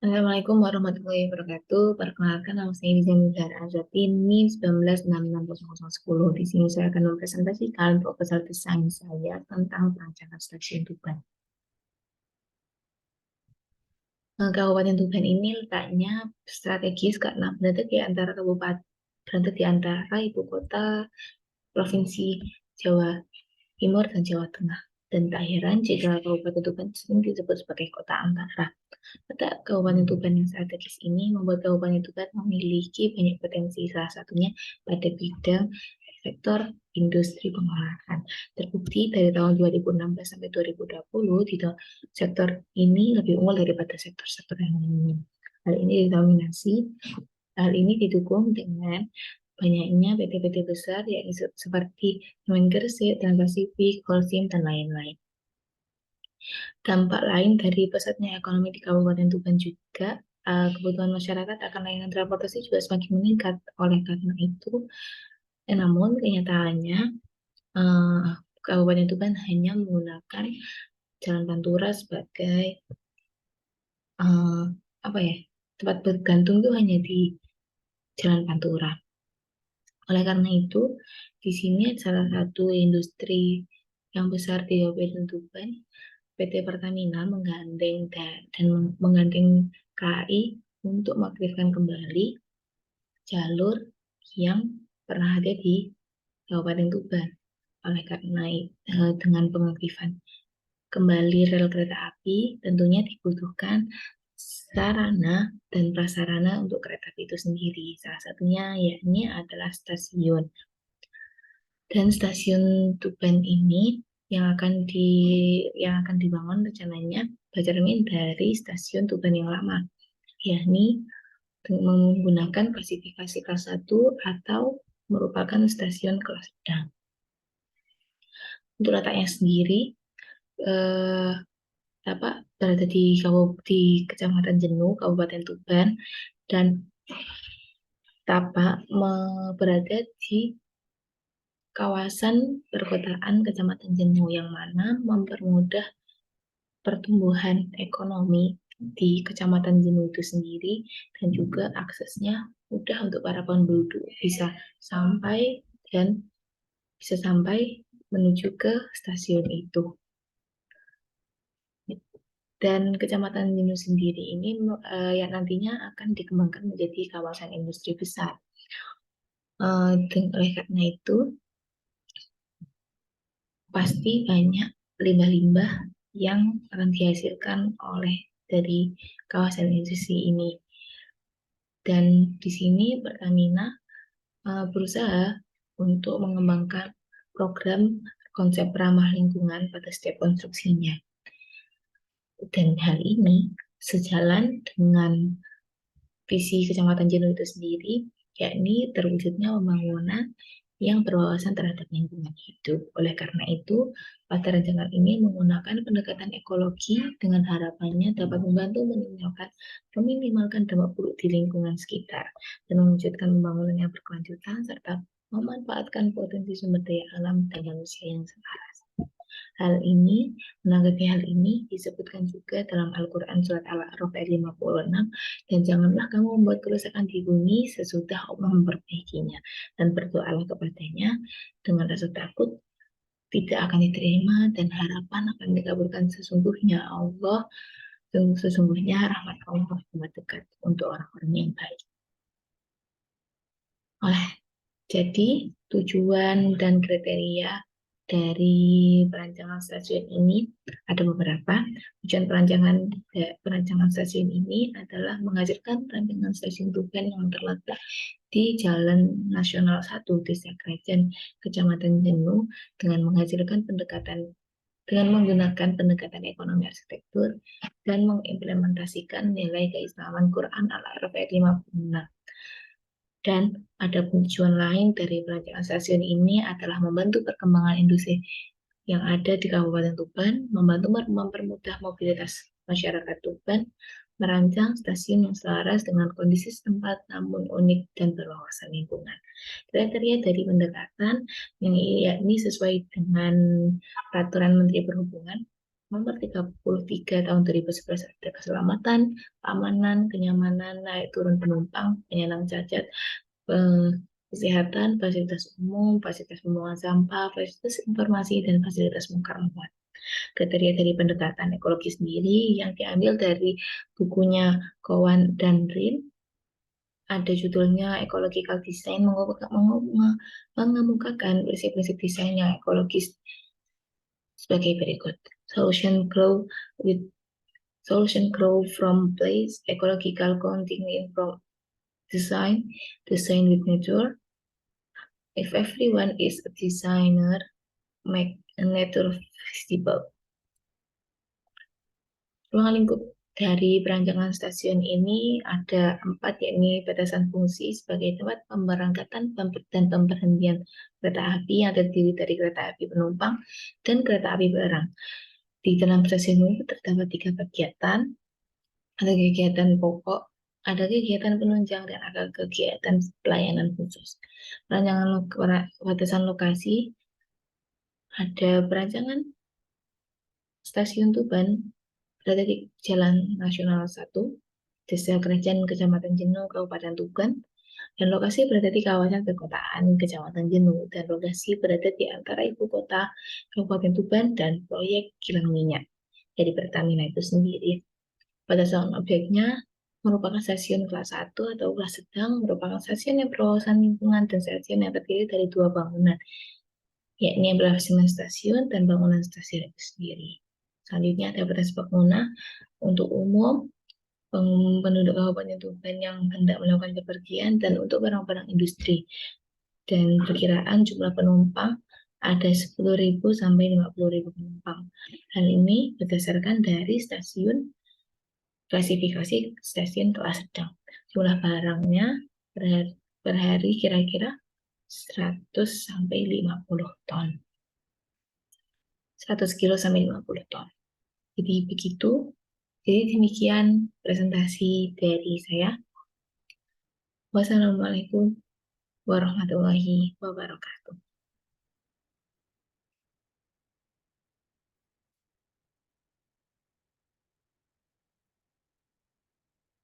Assalamualaikum warahmatullahi wabarakatuh. Perkenalkan, nama saya Nizam Zahra Azati, NIM 19660010. Di sini saya akan mempresentasikan proposal desain saya tentang perancangan stasiun Tuban. Kabupaten Tuban ini letaknya strategis karena berada di antara ibu kota Provinsi Jawa Timur dan Jawa Tengah. Dan tak heran jika Kabupaten Tuban sering disebut sebagai kota antara. Letak Kabupaten Tuban yang strategis ini membuat Kabupaten Tuban memiliki banyak potensi, salah satunya pada bidang sektor industri pengolahan. Terbukti dari tahun 2016 sampai 2020, di sektor ini lebih unggul daripada sektor-sektor yang lainnya. Hal ini didukung dengan banyaknya PT-PT besar, yakni seperti Semen Gresik, Trans-Pasifik, Holcim, dan lain-lain. Dampak lain dari pesatnya ekonomi di Kabupaten Tuban juga, kebutuhan masyarakat akan layanan transportasi juga semakin meningkat. Oleh karena itu, namun kenyataannya eh, Kabupaten Tuban hanya menggunakan Jalan Pantura sebagai eh, apa ya, tempat bergantung itu hanya di Jalan Pantura. Oleh karena itu, di sini salah satu industri yang besar di Kabupaten Tuban, PT Pertamina menggandeng dan menggandeng KAI untuk mengaktifkan kembali jalur yang pernah ada di Kabupaten Tuban. Oleh karena dengan pengaktifan kembali rel kereta api, tentunya dibutuhkan sarana dan prasarana untuk kereta api itu sendiri. Salah satunya yakni adalah stasiun. Dan stasiun Tuban ini yang akan dibangun rencananya bercermin dari stasiun Tuban yang lama, yakni menggunakan klasifikasi kelas 1 atau merupakan stasiun kelas sedang. Untuk letaknya sendiri, eh, berada di Kecamatan Jenuh, Kabupaten Tuban, dan berada di kawasan perkotaan Kecamatan Jenuh, yang mana mempermudah pertumbuhan ekonomi di Kecamatan Jenuh itu sendiri, dan juga aksesnya mudah untuk para penduduk sampai dan bisa sampai menuju ke stasiun itu. Dan Kecamatan Jenuh sendiri ini yang nantinya akan dikembangkan menjadi kawasan industri besar. Oleh karena itu, pasti banyak limbah-limbah yang akan dihasilkan dari kawasan industri ini. Dan di sini Pertamina berusaha untuk mengembangkan program konsep ramah lingkungan pada setiap konstruksinya. Dan hal ini sejalan dengan visi Kecamatan Jenuh itu sendiri, yakni terwujudnya pembangunan yang berwawasan terhadap lingkungan hidup. Oleh karena itu, pada rancangan ini menggunakan pendekatan ekologi dengan harapannya dapat membantu meminimalkan dampak buruk di lingkungan sekitar dan mewujudkan pembangunan yang berkelanjutan serta memanfaatkan potensi sumber daya alam dan manusia yang selaras. Menanggapi hal ini disebutkan juga dalam Al-Quran surat Al-A'raf ayat 56, dan janganlah kamu membuat kerusakan di bumi sesudah Allah memperbaikinya, dan berdoalah kepadanya dengan rasa takut tidak akan diterima dan harapan akan dikabulkan. Sesungguhnya rahmat Allah amat dekat untuk orang-orang yang baik. Jadi tujuan dan kriteria dari perancangan stasiun ini ada beberapa. Tujuan perancangan stasiun ini adalah menghasilkan perancangan stasiun Tuban yang terletak di Jalan Nasional 1 Desa Krajan, Kecamatan Jenuh, dengan menggunakan pendekatan ekonomi arsitektur dan mengimplementasikan nilai keislaman Quran Al-A'raf ayat 56. Dan ada tujuan lain dari perancangan stasiun ini adalah membantu perkembangan industri yang ada di Kabupaten Tuban, membantu mempermudah mobilitas masyarakat Tuban, merancang stasiun yang selaras dengan kondisi setempat namun unik dan berwawasan lingkungan. Kriteria dari pendekatan yang yakni sesuai dengan peraturan Menteri Perhubungan Nomor 33 tahun 2011 ada keselamatan, keamanan, kenyamanan, naik turun penumpang, penyandang cacat, kesehatan, fasilitas umum, fasilitas pembuangan sampah, fasilitas informasi, dan fasilitas bongkar muat. Kriteria dari pendekatan ekologi sendiri yang diambil dari bukunya Cowan dan Rin, ada judulnya Ecological Design, mengemukakan prinsip-prinsip desain yang ekologis sebagai berikut. Solution grow from place, ecological continuing from design with nature. If everyone is a designer, make a nature visible. Ruang lingkup dari perancangan stasiun ini ada 4, yakni batasan fungsi sebagai tempat pemberangkatan dan pemberhentian kereta api yang terdiri dari kereta api penumpang dan kereta api barang. Di dalam stasiun ini terdapat 3 kegiatan, ada kegiatan pokok, ada kegiatan penunjang, dan ada kegiatan pelayanan khusus. Perancangan batasan lokasi, ada perancangan stasiun Tuban berada di Jalan Nasional 1, Desa Kerajaan, Kecamatan Jenuh, Kabupaten Tuban, dan lokasi berada di kawasan perkotaan Kecamatan Jenuh, dan lokasi berada di antara ibu kota Kabupaten Tuban dan proyek kilang minyak dari Pertamina itu sendiri. Batasan objeknya merupakan stasiun kelas 1 atau kelas sedang, merupakan stasiun yang berwawasan lingkungan dan stasiun yang terdiri dari 2 bangunan, yakni adalah basement stasiun dan bangunan stasiun itu sendiri. Selanjutnya ada batas pengguna untuk umum, penduduk Kabupaten Tuban yang hendak melakukan bepergian, dan untuk barang-barang industri. Dan perkiraan jumlah penumpang ada 10.000 sampai 50.000 penumpang. Hal ini berdasarkan dari stasiun klasifikasi stasiun kelas sedang. Jumlah barangnya per hari kira-kira 100 sampai 50 ton. 100 kilo sampai 50 ton. Jadi begitu. Jadi demikian presentasi dari saya. Wassalamualaikum warahmatullahi wabarakatuh.